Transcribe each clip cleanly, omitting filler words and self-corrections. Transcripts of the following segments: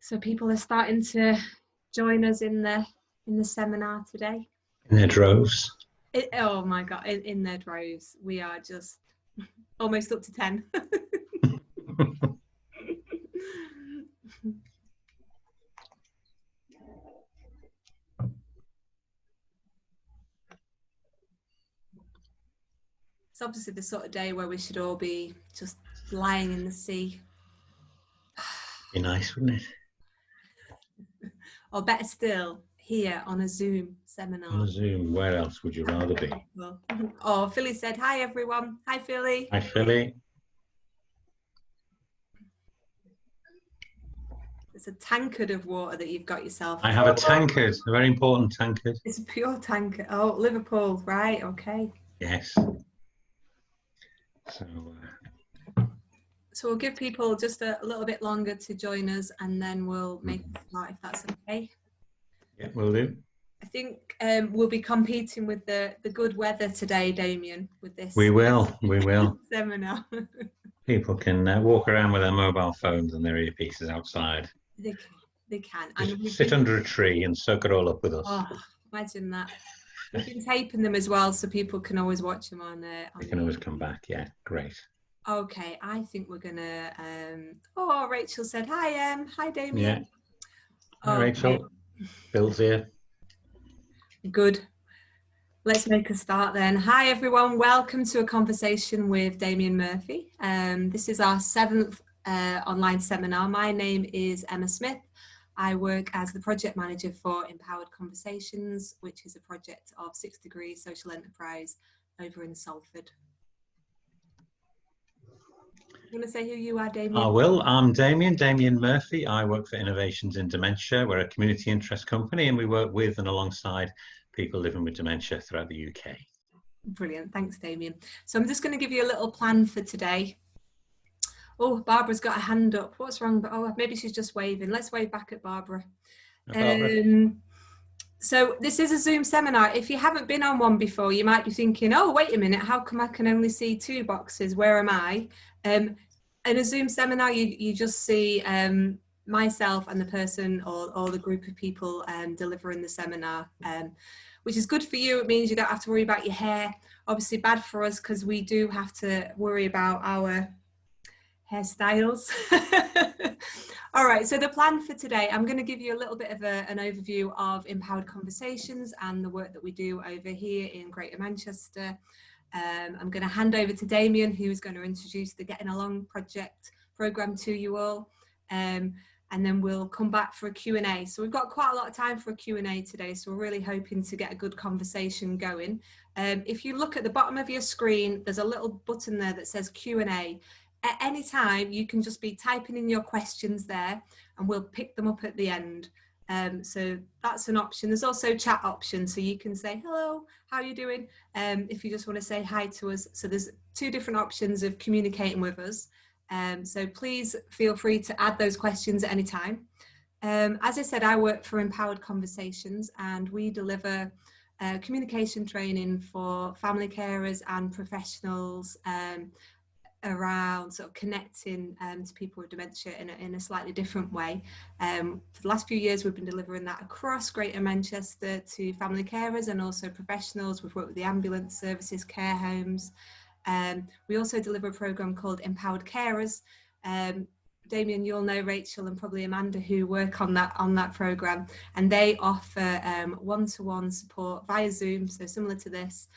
So people are starting to join us in the seminar today. In their droves. Oh my God, in their droves. We are just almost up to 10. It's obviously the sort of day where we should all be just lying in the sea. Be nice, wouldn't it? Or better still, here on a Zoom seminar. On a Zoom, where else would you rather be? Well, oh, Philly said, hi everyone. Hi, Philly. Hi, Philly. It's a tankard of water that you've got yourself. I have a tankard, a very important tankard. It's a pure tankard. Oh, Liverpool, right, okay. Yes. So we'll give people just a little bit longer to join us, and then we'll make it start, if that's okay. Yeah, will do. I think we'll be competing with the good weather today, Damian, with this. We will. Seminar. People can walk around with their mobile phones and their earpieces outside. They can. And sit under a tree and soak it all up with us. Oh, imagine that. We've been taping them as well, so people can always watch them on. They can always come back. Yeah, great. Okay, I think we're gonna. Oh, Rachel said hi. Hi, Damian. Yeah. Hi, Rachel. Bill's here. Good. Let's make a start then. Hi, everyone. Welcome to a conversation with Damian Murphy. This is our 7th online seminar. My name is Emma Smith. I work as the project manager for Empowered Conversations, which is a project of 6 Degrees Social Enterprise over in Salford. You want to say who you are, Damian? I will. I'm Damian Murphy. I work for Innovations in Dementia. We're a community interest company, and we work with and alongside people living with dementia throughout the UK. Brilliant. Thanks, Damian. So I'm just going to give you a little plan for today. Oh, Barbara's got a hand up. What's wrong? Oh, maybe she's just waving. Let's wave back at Barbara. So this is a Zoom seminar. If you haven't been on one before, you might be thinking, oh, wait a minute, how come I can only see 2 boxes? Where am I? In a Zoom seminar, you just see myself and the person or the group of people delivering the seminar, which is good for you. It means you don't have to worry about your hair. Obviously bad for us because we do have to worry about our hairstyles. All right, so the plan for today, I'm going to give you a little bit of an overview of Empowered Conversations and the work that we do over here in Greater Manchester. I'm going to hand over to Damian, who's going to introduce the Getting Along project programme to you all. And then we'll come back for a Q&A. So we've got quite a lot of time for a Q&A today, so we're really hoping to get a good conversation going. If you look at the bottom of your screen, there's a little button there that says Q&A. At any time, you can just be typing in your questions there, and we'll pick them up at the end. So that's an option. There's also chat options, so you can say, hello, how are you doing? If you just want to say hi to us. So there's 2 different options of communicating with us. So please feel free to add those questions at any time. As I said, I work for Empowered Conversations, and we deliver communication training for family carers and professionals around sort of connecting to people with dementia in a slightly different way. For the last few years, we've been delivering that across Greater Manchester to family carers and also professionals. We've worked with the ambulance services, care homes. We also deliver a programme called Empowered Carers. Damian, you'll know Rachel and probably Amanda who work on that programme, and they offer one-to-one support via Zoom, so similar to this,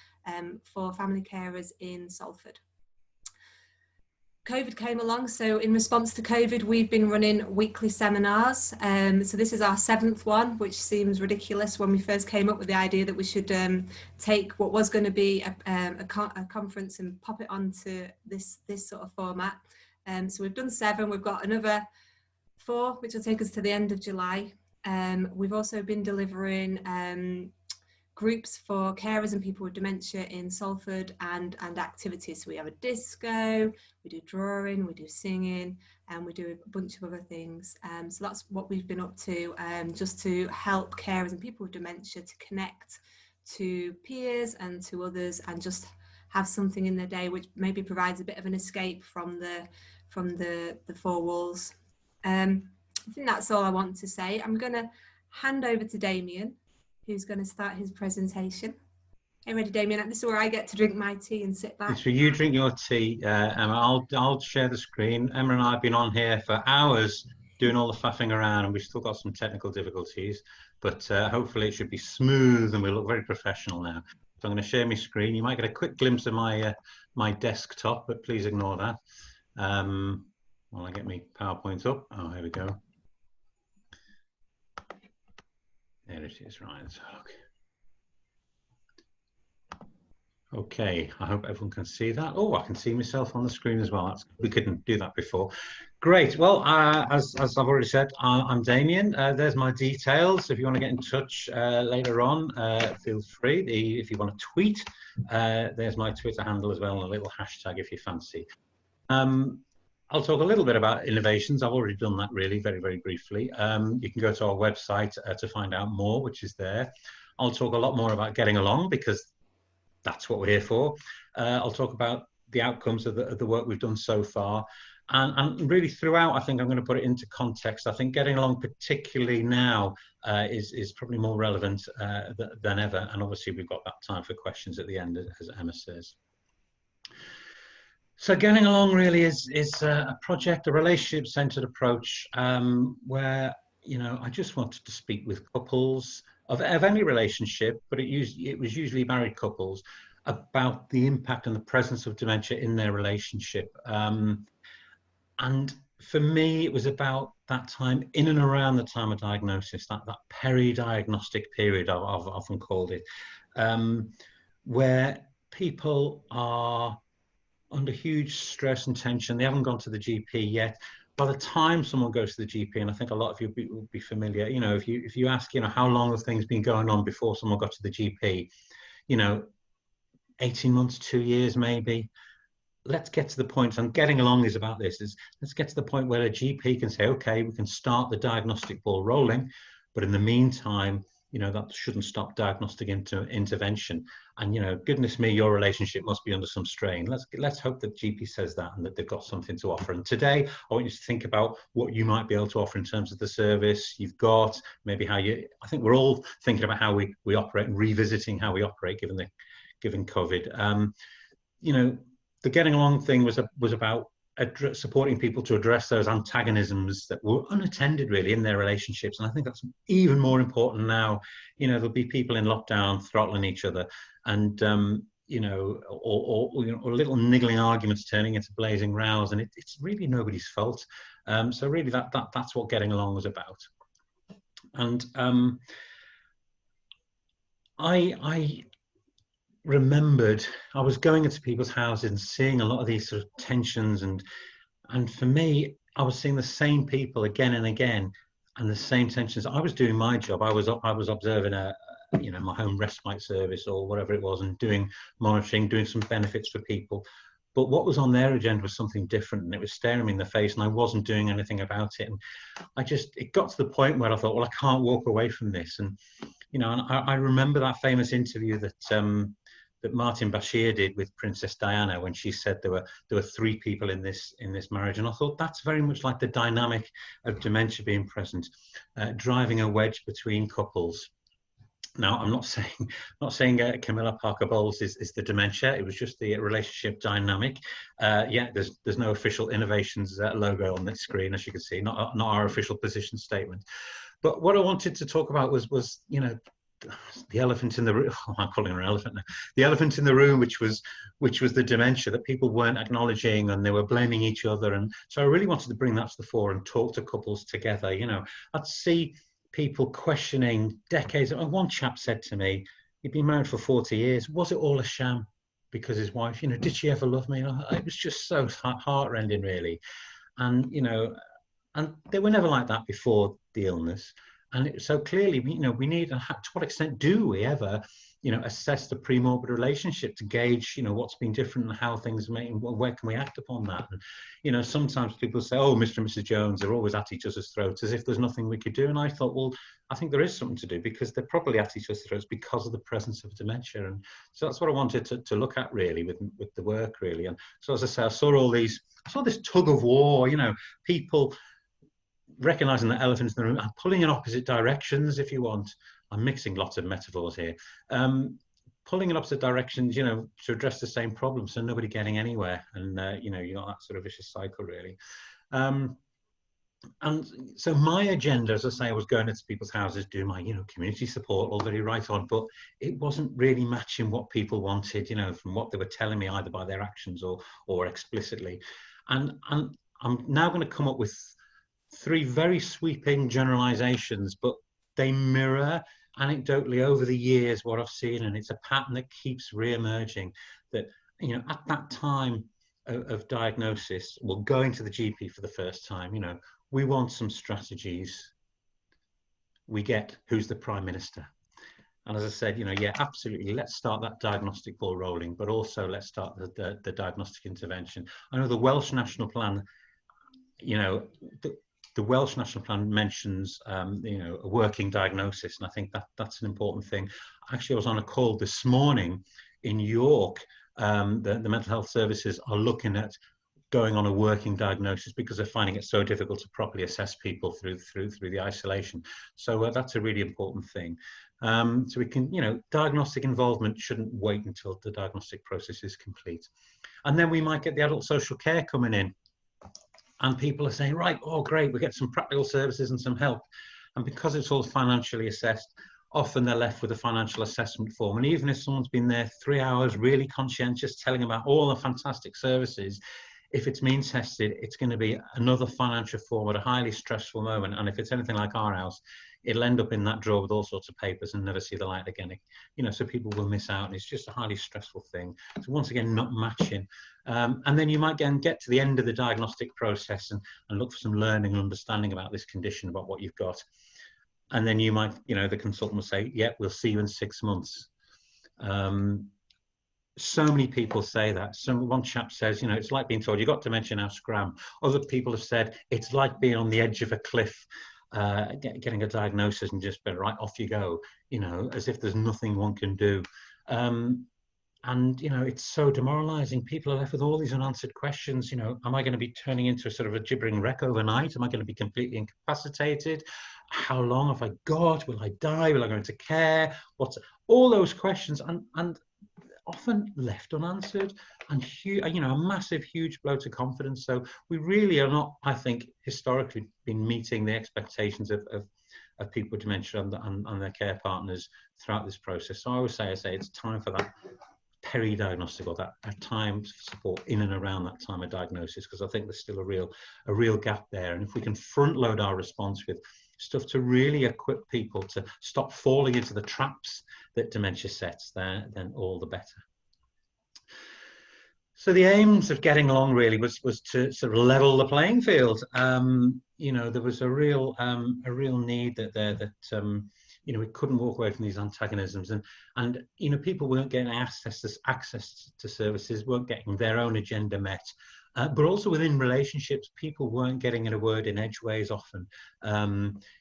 for family carers in Salford. COVID came along, so in response to COVID, we've been running weekly seminars. So this is our 7th one, which seems ridiculous when we first came up with the idea that we should take what was going to be a conference and pop it onto this sort of format. So we've done 7, we've got another 4, which will take us to the end of July. We've also been delivering groups for carers and people with dementia in Salford and activities. So we have a disco, we do drawing, we do singing, and we do a bunch of other things. So that's what we've been up to, just to help carers and people with dementia to connect to peers and to others, and just have something in their day which maybe provides a bit of an escape from the 4 walls. I think that's all I want to say. I'm going to hand over to Damian, who's going to start his presentation. Hey, ready, Damian? This is where I get to drink my tea and sit back. It's for you drink your tea, Emma. I'll share the screen. Emma and I have been on here for hours doing all the faffing around, and we've still got some technical difficulties, but hopefully it should be smooth and we look very professional now. So I'm going to share my screen. You might get a quick glimpse of my my desktop, but please ignore that. While I get my PowerPoint up. Oh, here we go. There it is. Right. Let's have a look. Okay, I hope everyone can see that. Oh, I can see myself on the screen as well. We couldn't do that before. Great. Well, as I've already said, I'm Damian. There's my details. If you want to get in touch later on, feel free. If you want to tweet, there's my Twitter handle as well, and a little hashtag if you fancy. I'll talk a little bit about innovations. I've already done that really very, very briefly. You can go to our website to find out more, which is there. I'll talk a lot more about getting along because that's what we're here for. I'll talk about the outcomes of the work we've done so far. And really throughout, I think I'm going to put it into context. I think getting along particularly now is probably more relevant than ever. And obviously we've got that time for questions at the end, as Emma says. So getting along really is a project, a relationship-centered approach where, you know, I just wanted to speak with couples of any relationship, but it was usually married couples, about the impact and the presence of dementia in their relationship. And for me, it was about that time, in and around the time of diagnosis, that peri-diagnostic period, I've often called it, where people are under huge stress and tension. They haven't gone to the GP yet. By the time someone goes to the GP, and I think a lot of you will be familiar, you know, if you ask, you know, how long have things been going on before someone got to the GP, you know, 18 months, 2 years maybe. Let's get to the point, and getting along is about this, let's get to the point where a GP can say, okay, we can start the diagnostic ball rolling, but in the meantime, you know, that shouldn't stop diagnostic intervention. And, you know, goodness me, your relationship must be under some strain. Let's hope that GP says that and that they've got something to offer. And today, I want you to think about what you might be able to offer in terms of the service you've got, maybe how I think we're all thinking about how we operate and revisiting how we operate given COVID. You know, the getting along thing was about supporting people to address those antagonisms that were unattended really in their relationships. And I think that's even more important now. You know, there'll be people in lockdown throttling each other, and you know, or little niggling arguments turning into blazing rows, and it's really nobody's fault. So really that's what getting along was about. And I remembered I was going into people's houses and seeing a lot of these sort of tensions, and for me, I was seeing the same people again and again, and the same tensions. I was doing my job. I was observing my home respite service or whatever it was, and doing monitoring, doing some benefits for people. But what was on their agenda was something different, and it was staring me in the face, and I wasn't doing anything about it. And it got to the point where I thought, well, I can't walk away from this. And you know, and I remember that famous interview that Martin Bashir did with Princess Diana when she said there were 3 people in this marriage, and I thought that's very much like the dynamic of dementia being present, driving a wedge between couples. Now, I'm not saying Camilla Parker Bowles is the dementia. It was just the relationship dynamic. Yeah, there's no official innovations logo on this screen, as you can see, not our official position statement. But what I wanted to talk about was you know, the elephant in the room. Oh, I'm calling her an elephant now. The elephant in the room, which was the dementia that people weren't acknowledging, and they were blaming each other. And so I really wanted to bring that to the fore and talk to couples together. You know, I'd see people questioning decades. And one chap said to me, he'd been married for 40 years. Was it all a sham? Because his wife, you know, did she ever love me? It was just so heartrending, really. And you know, and they were never like that before the illness. And so clearly, you know, we need, to what extent do we ever, you know, assess the pre-morbid relationship to gauge, you know, what's been different and how things may, where can we act upon that? And, you know, sometimes people say, oh, Mr. and Mrs. Jones, they're always at each other's throats, as if there's nothing we could do. And I thought, well, I think there is something to do, because they're probably at each other's throats because of the presence of dementia. And so that's what I wanted to look at really with the work really. And so as I say, I saw this tug of war, you know, people recognizing the elephant in the room and pulling in opposite directions, if you want. I'm mixing lots of metaphors here. Pulling in opposite directions, you know, to address the same problem, so nobody getting anywhere. And, you know, you got that sort of vicious cycle, really. And so my agenda, as I say, was going into people's houses, doing my, you know, community support, all very right on, but it wasn't really matching what people wanted, you know, from what they were telling me, either by their actions or explicitly. And I'm now going to come up with 3 very sweeping generalizations, but they mirror anecdotally over the years what I've seen, and it's a pattern that keeps re-emerging, that, you know, at that time of diagnosis, well, going to the GP for the first time, you know, we want some strategies. We get, who's the Prime Minister? And as I said, you know, yeah, absolutely, let's start that diagnostic ball rolling, but also let's start the diagnostic intervention. I know the Welsh National Plan, you know, the Welsh National Plan mentions, you know, a working diagnosis, and I think that's an important thing. Actually, I was on a call this morning in York. The mental health services are looking at going on a working diagnosis because they're finding it so difficult to properly assess people through the isolation. So that's a really important thing. So we can, you know, diagnostic involvement shouldn't wait until the diagnostic process is complete. And then we might get the adult social care coming in. And people are saying, right, oh, great, we get some practical services and some help. And because it's all financially assessed, often they're left with a financial assessment form. And even if someone's been there 3 hours, really conscientious, telling about all the fantastic services, if it's means tested, it's going to be another financial form at a highly stressful moment. And if it's anything like our house, it'll end up in that drawer with all sorts of papers and never see the light again. You know, so people will miss out, and it's just a highly stressful thing. So once again, not matching. And then you might get to the end of the diagnostic process and look for some learning and understanding about this condition, about what you've got. And then you might, you know, the consultant will say, yeah, we'll see you in 6 months. So many people say that. One chap says, you know, it's like being told you've got dementia, now scram. Other people have said it's like being on the edge of a cliff, getting a diagnosis and just be right, off you go, you know, as if there's nothing one can do. And, you know, it's so demoralizing. People are left with all these unanswered questions. You know, am I going to be turning into a sort of a gibbering wreck overnight? Am I going to be completely incapacitated? How long have I got? Will I die? Will I go into care? What's all those questions? And often left unanswered, and you know, a massive, huge blow to confidence. So we really are not, I think, historically been meeting the expectations of people with dementia and their care partners throughout this process. So I always say it's time for that peri-diagnostic, or that time support in and around that time of diagnosis, because I think there's still a real gap there. And if we can front load our response with stuff to really equip people to stop falling into the traps that dementia sets, then all the better. So the aims of getting along really was to sort of level the playing field. You know, there was a real need that you know, we couldn't walk away from these antagonisms, and you know, people weren't getting access to services, weren't getting their own agenda met. But also within relationships, people weren't getting in a word in edgeways often.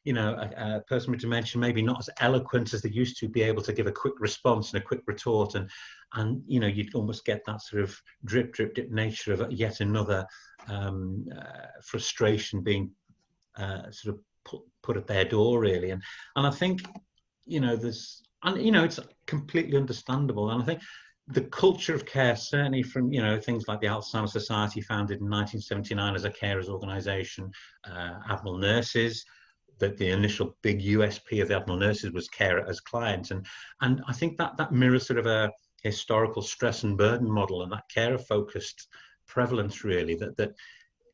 You know, a person with dementia maybe not as eloquent as they used to be able to give a quick response and a quick retort, and you know, you'd almost get that sort of drip dip nature of yet another frustration being sort of put at their door, really. And I think, you know, you know, it's completely understandable. And I think the culture of care, certainly from, you know, things like the Alzheimer's Society, founded in 1979 as a carers organisation, Admiral nurses, that the initial big USP of the Admiral nurses was care as clients, and I think that mirrors sort of a historical stress and burden model, and that carer-focused prevalence, really, that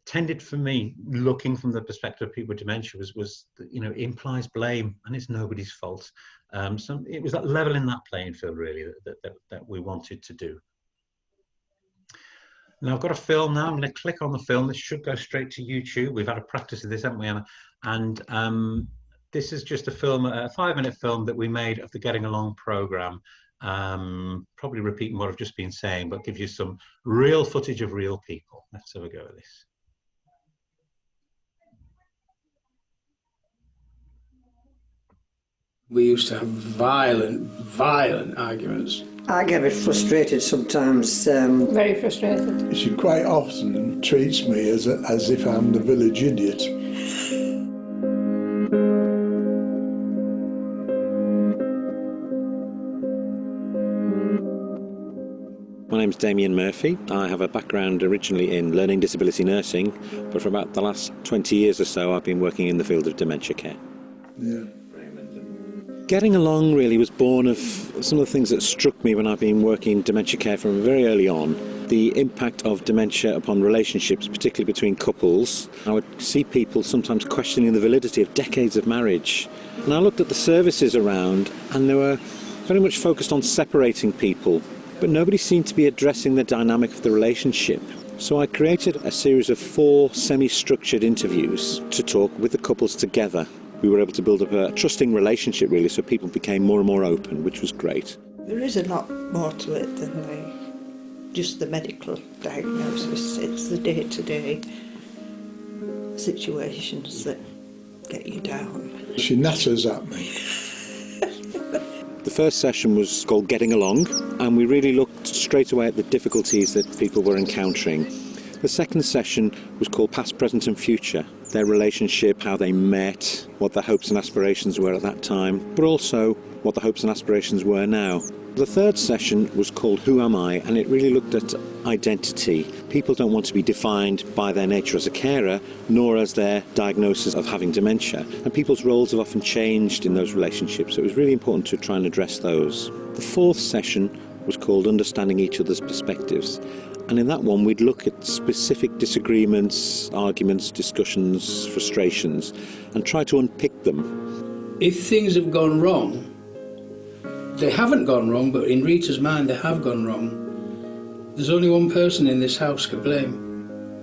tended, for me, looking from the perspective of people with dementia, was you know, implies blame, and it's nobody's fault. So it was that level in that playing field, really, that we wanted to do. Now I've got a film now. I'm going to click on the film. This should go straight to YouTube. We've had a practice of this, haven't we, Anna? And this is just a film, a 5-minute film that we made of the Getting Along programme. Probably repeating what I've just been saying, but gives you some real footage of real people. Let's have a go at this. We used to have violent arguments. I get a bit frustrated sometimes. Very frustrated. She quite often treats me as if I'm the village idiot. name's Damian Murphy. I have a background originally in learning disability nursing, but for about the last 20 years or so I've been working in the field of dementia care. Yeah. Getting along really was born of some of the things that struck me when I've been working in dementia care from very early on. The impact of dementia upon relationships, particularly between couples. I would see people sometimes questioning the validity of decades of marriage. And I looked at the services around and they were very much focused on separating people, but nobody seemed to be addressing the dynamic of the relationship. So I created a series of 4 semi-structured interviews to talk with the couples together. We were able to build up a trusting relationship really, so people became more and more open, which was great. There is a lot more to it than just the medical diagnosis. It's the day-to-day situations that get you down. She natters at me. The first session was called Getting Along, and we really looked straight away at the difficulties that people were encountering. The second session was called Past, Present and Future. Their relationship, how they met, what their hopes and aspirations were at that time, but also what the hopes and aspirations were now. The third session was called Who Am I? And it really looked at identity. People don't want to be defined by their nature as a carer, nor as their diagnosis of having dementia. And people's roles have often changed in those relationships, so it was really important to try and address those. The fourth session was called Understanding Each Other's Perspectives. And in that one, we'd look at specific disagreements, arguments, discussions, frustrations, and try to unpick them. If things have gone wrong, they haven't gone wrong, but in Rita's mind, they have gone wrong. There's only one person in this house to blame,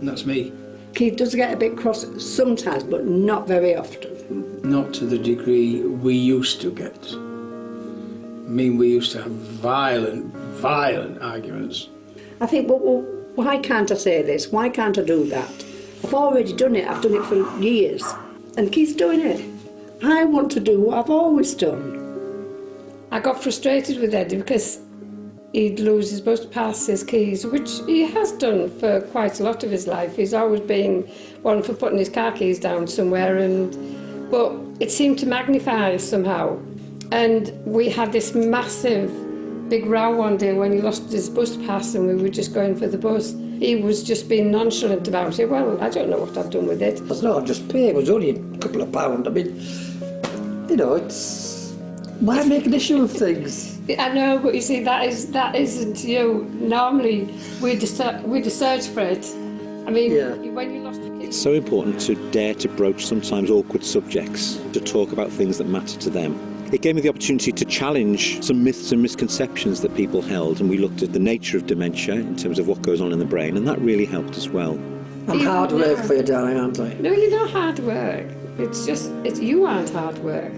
and that's me. Keith does get a bit cross sometimes, but not very often. Not to the degree we used to get. I mean, we used to have violent arguments. I think, well, why can't I say this? Why can't I do that? I've already done it. I've done it for years. And Keith's doing it. I want to do what I've always done. I got frustrated with Eddie because he'd lose his bus pass, his keys, which he has done for quite a lot of his life. He's always been one for putting his car keys down somewhere, but it seemed to magnify somehow. And we had this massive big row one day when he lost his bus pass and we were just going for the bus. He was just being nonchalant about it. Well, I don't know what I've done with it. It's not just pay, it was only a couple of pounds. I mean, you know, it's... Why make an issue of things? I know, but you see, that isn't you. Normally, we'd have searched for it. I mean, when you lost your It's so important to dare to broach sometimes awkward subjects, to talk about things that matter to them. It gave me the opportunity to challenge some myths and misconceptions that people held, and we looked at the nature of dementia in terms of what goes on in the brain, and that really helped as well. I'm hard work for you, darling, aren't I? No, you're not hard work. You aren't hard work.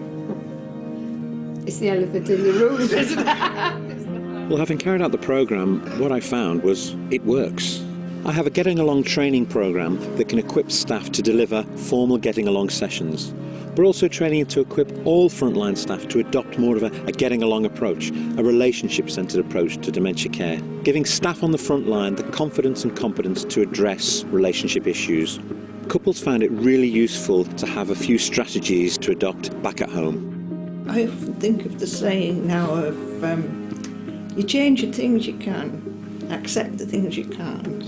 It's the elephant in the room, isn't it? Well, having carried out the programme, what I found was it works. I have a Getting Along training programme that can equip staff to deliver formal Getting Along sessions, but also training to equip all frontline staff to adopt more of a Getting Along approach, a relationship-centred approach to dementia care, giving staff on the front line the confidence and competence to address relationship issues. Couples found it really useful to have a few strategies to adopt back at home. I often think of the saying now of you change the things you can, accept the things you can't,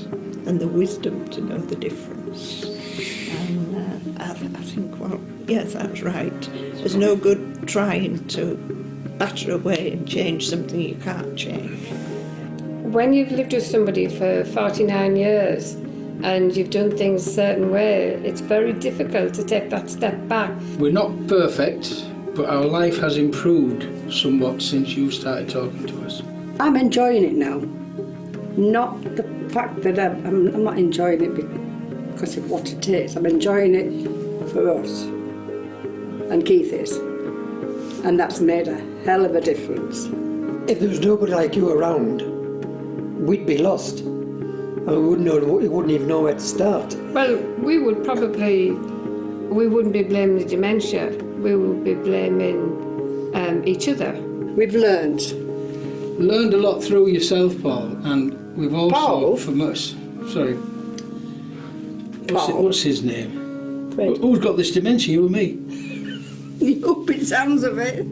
and the wisdom to know the difference. And I think, well, yes, that's right. There's no good trying to batter away and change something you can't change. When you've lived with somebody for 49 years and you've done things a certain way, it's very difficult to take that step back. We're not perfect, but our life has improved somewhat since you started talking to us. I'm enjoying it now. Not the fact that I'm not enjoying it because of what it is. I'm enjoying it for us. And Keith is. And that's made a hell of a difference. If there was nobody like you around, we'd be lost. And we wouldn't even know where to start. Well, we wouldn't be blaming the dementia. We would be blaming each other. We've learned a lot through yourself, Paul, and we've also, Paul? from us, sorry, Paul? what's his name? Fred. Who's got this dementia, you or me? It sounds of it.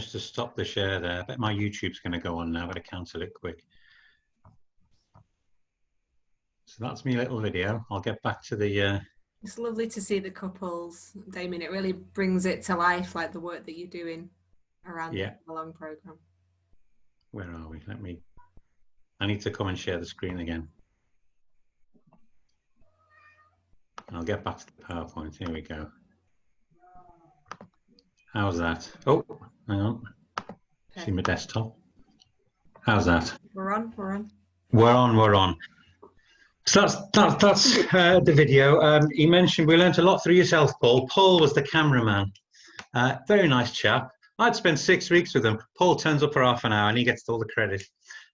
managed to stop the share there. I bet my YouTube's going to go on now. I'm going to cancel it quick. So that's my little video. I'll get back to the... It's lovely to see the couples, Damien. It really brings it to life, like the work that you're doing around the long program. Where are we? I need to come and share the screen again. I'll get back to the PowerPoint. Here we go. How's that? Oh, hang on. Okay. See my desktop. How's that? We're on. We're on. So that's the video. You mentioned we learnt a lot through yourself, Paul. Paul was the cameraman. Very nice chap. I'd spent 6 weeks with him. Paul turns up for half an hour and he gets all the credit.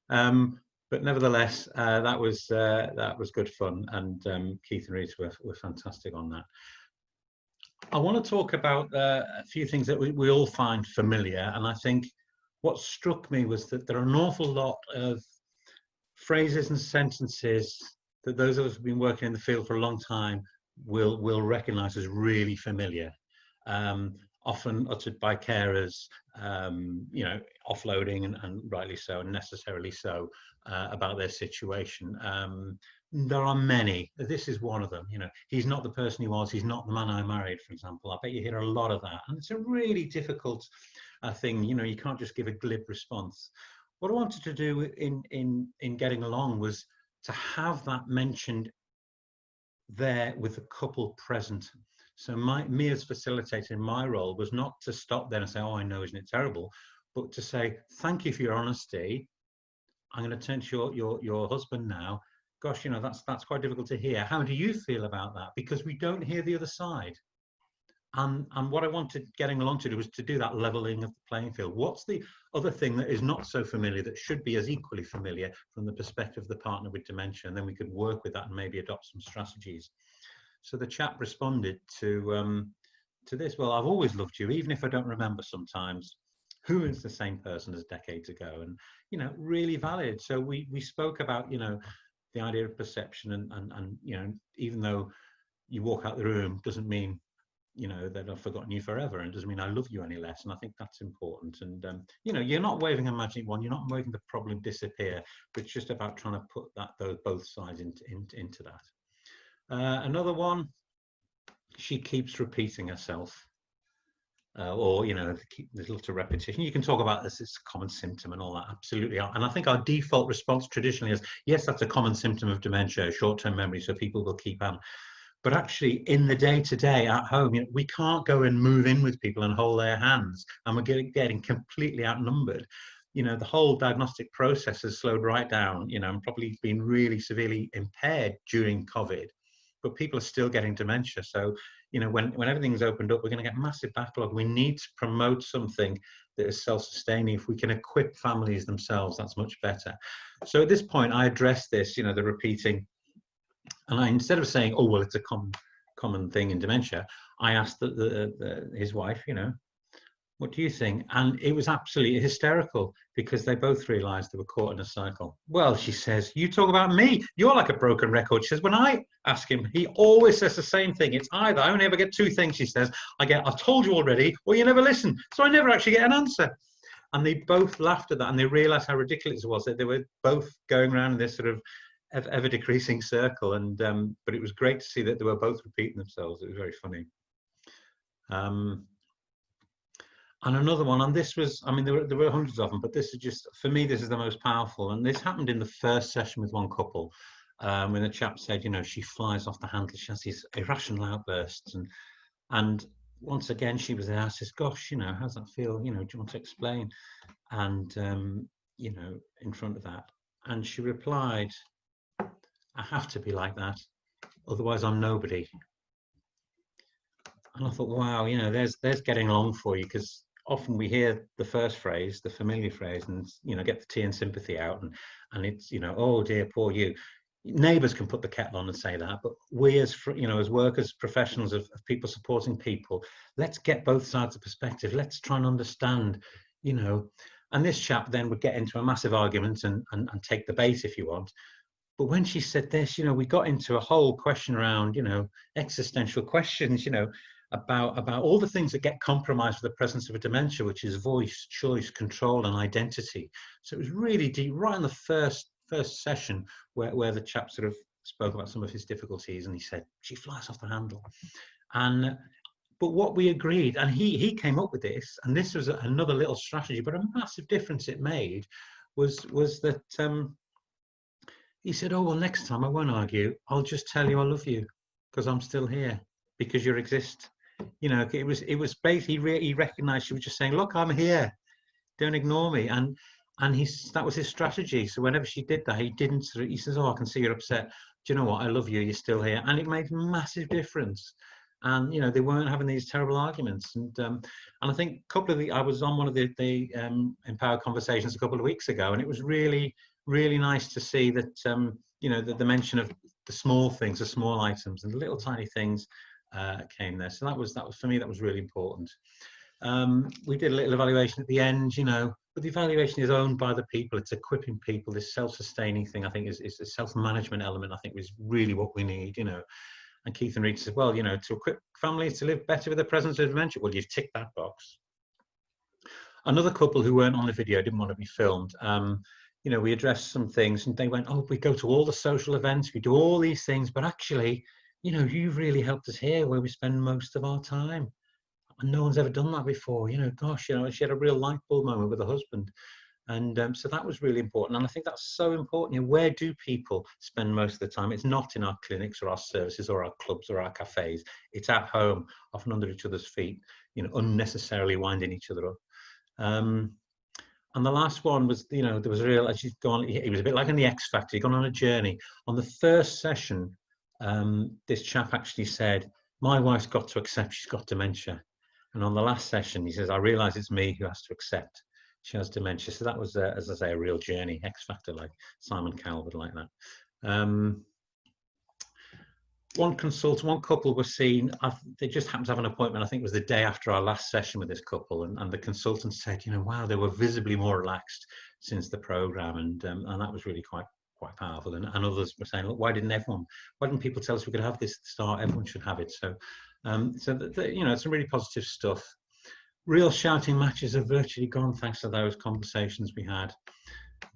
But nevertheless, that was good fun, and Keith and Reece were fantastic on that. I want to talk about a few things that we all find familiar, and I think what struck me was that there are an awful lot of phrases and sentences that those of us who've been working in the field for a long time will recognise as really familiar. Often uttered by carers, you know, offloading and rightly so, and necessarily so, about their situation. There are many. This is one of them. You know, he's not the person he was. He's not the man I married, for example. I bet you hear a lot of that, and it's a really difficult thing. You know, you can't just give a glib response. What I wanted to do in getting along was to have that mentioned there with the couple present. So me as facilitator in my role was not to stop there and say, oh, I know, isn't it terrible? But to say, thank you for your honesty. I'm going to turn to your husband now. Gosh, you know, that's quite difficult to hear. How do you feel about that? Because we don't hear the other side. And what I wanted getting along to do was to do that leveling of the playing field. What's the other thing that is not so familiar that should be as equally familiar from the perspective of the partner with dementia? And then we could work with that and maybe adopt some strategies. So the chap responded to this. Well, I've always loved you, even if I don't remember sometimes. Who is the same person as decades ago? And, you know, really valid. So we spoke about, you know, the idea of perception and you know, even though you walk out the room doesn't mean, you know, that I've forgotten you forever, and doesn't mean I love you any less. And I think that's important. And, you know, you're not waving a magic wand. You're not making the problem disappear, but it's just about trying to put both sides into that. Another one, she keeps repeating herself, or, you know, there's lots of repetition. You can talk about this as a common symptom and all that, absolutely. And I think our default response traditionally is, yes, that's a common symptom of dementia, short-term memory, so people will keep on. But actually, in the day-to-day at home, you know, we can't go and move in with people and hold their hands, and we're getting completely outnumbered. You know, the whole diagnostic process has slowed right down, you know, and probably been really severely impaired during COVID. But people are still getting dementia. So, you know, when everything's opened up, we're going to get massive backlog. We need to promote something that is self-sustaining. If we can equip families themselves, that's much better. So at this point, I addressed this, you know, the repeating. And instead of saying, oh, well, it's a common thing in dementia, I asked his wife, you know, what do you think? And it was absolutely hysterical because they both realized they were caught in a cycle. Well, she says, you talk about me. You're like a broken record. She says, when I ask him, he always says the same thing. It's either, I only ever get two things, she says. I've told you already, or you never listen. So I never actually get an answer. And they both laughed at that, and they realized how ridiculous it was that they were both going around in this sort of ever decreasing circle. And but it was great to see that they were both repeating themselves. It was very funny. And another one, and this was, I mean, there were hundreds of them, but this is just, for me, this is the most powerful. And this happened in the first session with one couple, when the chap said, you know, she flies off the handle, she has these irrational outbursts. And once again, she was there, I says, gosh, you know, how's that feel? You know, do you want to explain? And, you know, in front of that. And she replied, I have to be like that, otherwise I'm nobody. And I thought, wow, you know, there's getting along for you, because often we hear the first phrase, the familiar phrase, and, you know, get the tea and sympathy out, and it's, you know, oh dear, poor you. Neighbours can put the kettle on and say that, but we as, you know, as workers, professionals of people supporting people, let's get both sides of perspective. Let's try and understand, you know. And this chap then would get into a massive argument and take the bait, if you want. But when she said this, you know, we got into a whole question around, you know, existential questions, you know, about all the things that get compromised with the presence of a dementia, which is voice, choice, control, and identity. So it was really deep, right in the first session, where the chap sort of spoke about some of his difficulties, and he said, she flies off the handle. And but what we agreed, and he came up with this, and this was another little strategy, but a massive difference it made, was that he said, oh, well, next time I won't argue, I'll just tell you I love you, because I'm still here, because you exist. You know, it was basically, he recognized, she was just saying, look, I'm here, don't ignore me. And that was his strategy. So whenever she did that, he says, oh, I can see you're upset. Do you know what? I love you, you're still here. And it made a massive difference. And, you know, they weren't having these terrible arguments. And I think I was on one of the Empower Conversations a couple of weeks ago, and it was really, really nice to see that, you know, the mention of the small things, the small items, and the little tiny things came there. So that was for me, that was really important. We did a little evaluation at the end, you know, but the evaluation is owned by the people. It's equipping people. This self-sustaining thing, I think, is a self-management element, I think, is really what we need, you know. And Keith and Rita said, well, you know, to equip families to live better with the presence of dementia. Well, you've ticked that box. Another couple who weren't on the video, didn't want to be filmed. You know, we addressed some things, and they went, oh, we go to all the social events, we do all these things, but actually, you know, you've really helped us here where we spend most of our time. And no one's ever done that before. You know, gosh, you know, she had a real light bulb moment with her husband. And so that was really important. And I think that's so important. You know, where do people spend most of the time? It's not in our clinics or our services or our clubs or our cafes. It's at home, often under each other's feet, you know, unnecessarily winding each other up. And the last one was, you know, there was a real, as you've gone, it was a bit like in the X Factor, you've gone on a journey. On the first session, this chap actually said, my wife's got to accept she's got dementia. And on the last session, he says, I realise it's me who has to accept she has dementia. So that was, as I say, a real journey, X Factor, like Simon Cowell would like that. One couple was seen, they just happened to have an appointment, I think it was the day after our last session with this couple, and the consultant said, you know, wow, they were visibly more relaxed since the programme, and that was really quite powerful. And others were saying, look, why didn't people tell us we could have this at the start? Everyone should have it. So, you know, it's some really positive stuff. Real shouting matches have virtually gone thanks to those conversations we had.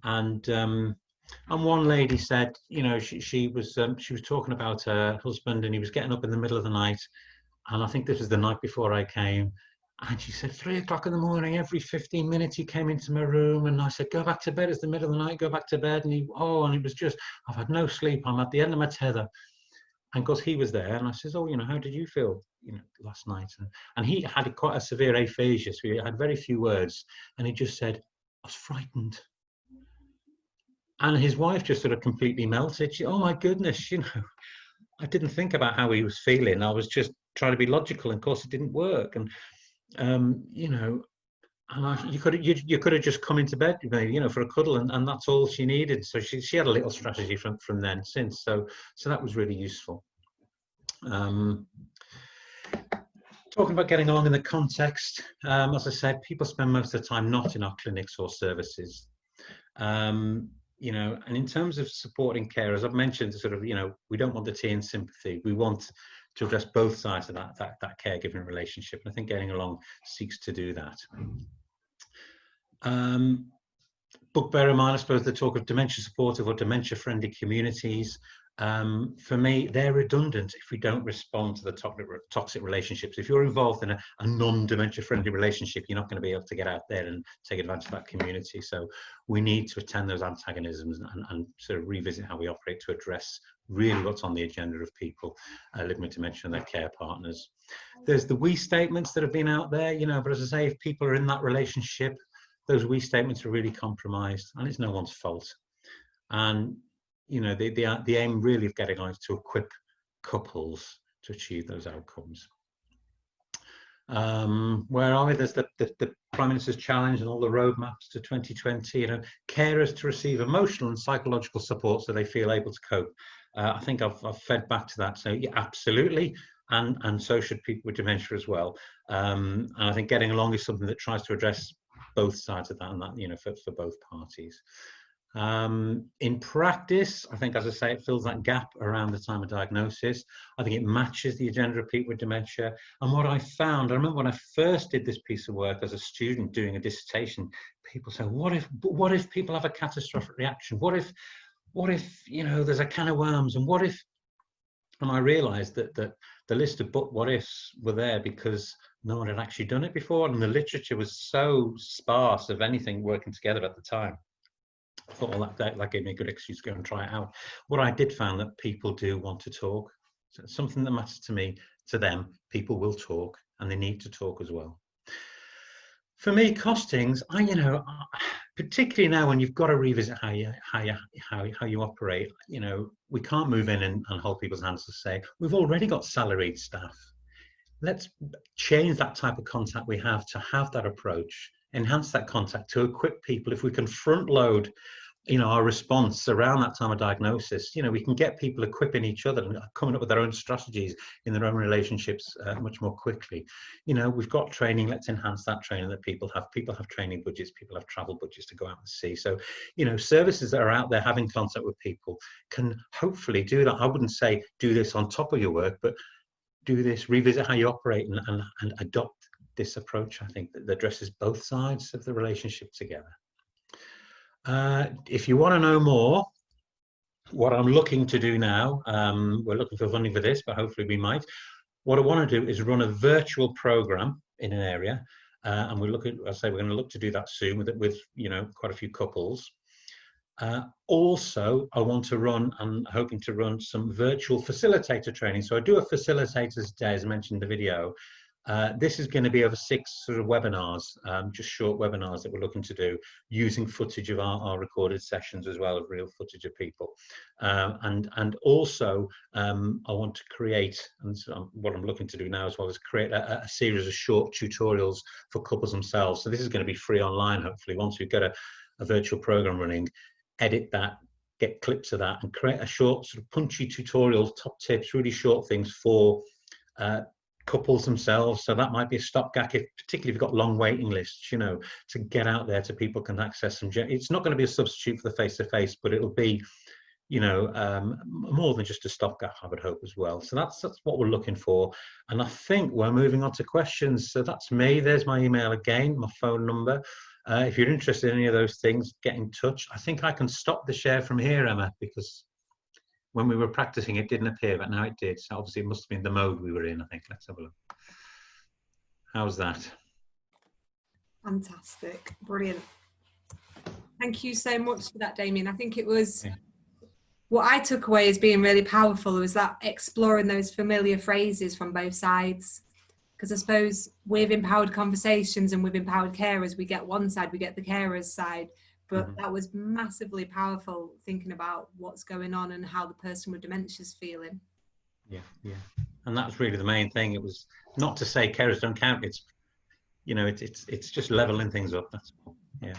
And one lady said, you know, she was talking about her husband, and he was getting up in the middle of the night, and I think this was the night before I came, and she said 3 o'clock in the morning, every 15 minutes he came into my room, and I said, go back to bed, it's the middle of the night, go back to bed. And it was just, I've had no sleep, I'm at the end of my tether. And of course he was there, and I says, oh, you know, how did you feel, you know, last night? And he had quite a severe aphasia, so he had very few words, and he just said, I was frightened. And his wife just sort of completely melted. She, oh my goodness, you know, I didn't think about how he was feeling. I was just trying to be logical, and of course it didn't work. And you know, and you could have just come into bed, maybe, you know, for a cuddle, and that's all she needed. So she had a little strategy from then since. So that was really useful. Talking about getting along in the context, as I said, people spend most of the time not in our clinics or services. You know, and in terms of supporting care, as I've mentioned, sort of, you know, we don't want the tea and sympathy. We want to address both sides of that caregiving relationship. And I think Getting Along seeks to do that. Book bear in mind, I suppose, the talk of dementia supportive or dementia friendly communities. For me, they're redundant if we don't respond to the toxic relationships. If you're involved in a non-dementia friendly relationship, you're not going to be able to get out there and take advantage of that community. So we need to attend those antagonisms and sort of revisit how we operate to address really what's on the agenda of people living with dementia and their care partners. There's the we statements that have been out there, you know, but as I say, if people are in that relationship, those we statements are really compromised, and it's no one's fault. And you know, the aim really of Getting Along is to equip couples to achieve those outcomes. Where are we? There's the Prime Minister's challenge and all the roadmaps to 2020. You know, carers to receive emotional and psychological support so they feel able to cope. I think I've fed back to that. So yeah, absolutely, and so should people with dementia as well. And I think Getting Along is something that tries to address both sides of that, and that, you know, for both parties. In practice, I think, as I say, it fills that gap around the time of diagnosis. I think it matches the agenda of people with dementia. And what I found, I remember when I first did this piece of work as a student doing a dissertation, people say, what if people have a catastrophic reaction? What if, you know, there's a can of worms? And what if, and I realized that the list of what ifs were there because no one had actually done it before. And the literature was so sparse of anything working together at the time. I thought, well, that gave me a good excuse to go and try it out. What I did find that people do want to talk. So it's something that matters to me, to them. People will talk, and they need to talk as well. For me, costings, particularly now when you've got to revisit how you operate. You know, we can't move in and hold people's hands to say we've already got salaried staff. Let's change that type of contact we have to have that approach, enhance that contact to equip people. If we can front load, you know, our response around that time of diagnosis, you know, we can get people equipping each other and coming up with their own strategies in their own relationships much more quickly. You know, we've got training, let's enhance that training that people have. People have training budgets, people have travel budgets to go out and see. So, you know, services that are out there having contact with people can hopefully do that. I wouldn't say do this on top of your work, but do this, revisit how you operate and adopt this approach, I think, that addresses both sides of the relationship together. If you want to know more, what I'm looking to do now, we're looking for funding for this, but hopefully we might. What I want to do is run a virtual program in an area, and we're going to look to do that soon with you know, quite a few couples. Also, I want to run, I'm hoping to run some virtual facilitator training. So I do a facilitators day, as I mentioned in the video. This is going to be over 6 sort of webinars, just short webinars that we're looking to do, using footage of our recorded sessions as well, of real footage of people. And also, I want to create, and so what I'm looking to do now as well, is create a series of short tutorials for couples themselves. So this is going to be free online, hopefully, once we've got a virtual program running. Edit that, get clips of that, and create a short sort of punchy tutorial, top tips, really short things for couples themselves. So that might be a stopgap, particularly if you've got long waiting lists, you know, to get out there to people can access them. It's not going to be a substitute for the face-to-face, but it'll be, you know, more than just a stopgap, I would hope as well. So that's what we're looking for. And I think we're moving on to questions. So that's me. There's my email again, my phone number. If you're interested in any of those things, get in touch. I think I can stop the share from here, Emma, because when we were practicing, it didn't appear, but now it did. So obviously it must have been the mode we were in, I think. Let's have a look. How's that? Fantastic. Brilliant. Thank you so much for that, Damian. I think it was, what I took away as being really powerful was that exploring those familiar phrases from both sides. Because I suppose with empowered conversations and with empowered carers, we get one side, we get the carers side, but that was massively powerful, thinking about what's going on and how the person with dementia is feeling. Yeah. And that's really the main thing. It was not to say carers don't count. It's, you know, it's just leveling things up. That's all. Yeah.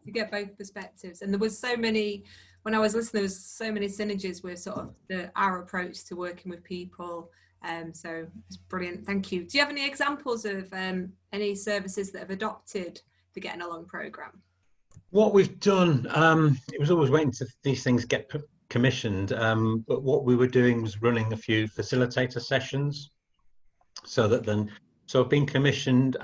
You get both perspectives. And there was so many, when I was listening, there was so many synergies with sort of our approach to working with people. So it's brilliant. Thank you. Do you have any examples of any services that have adopted the Getting Along programme? What we've done, it was always waiting to these things get commissioned, but what we were doing was running a few facilitator sessions. So I've been commissioned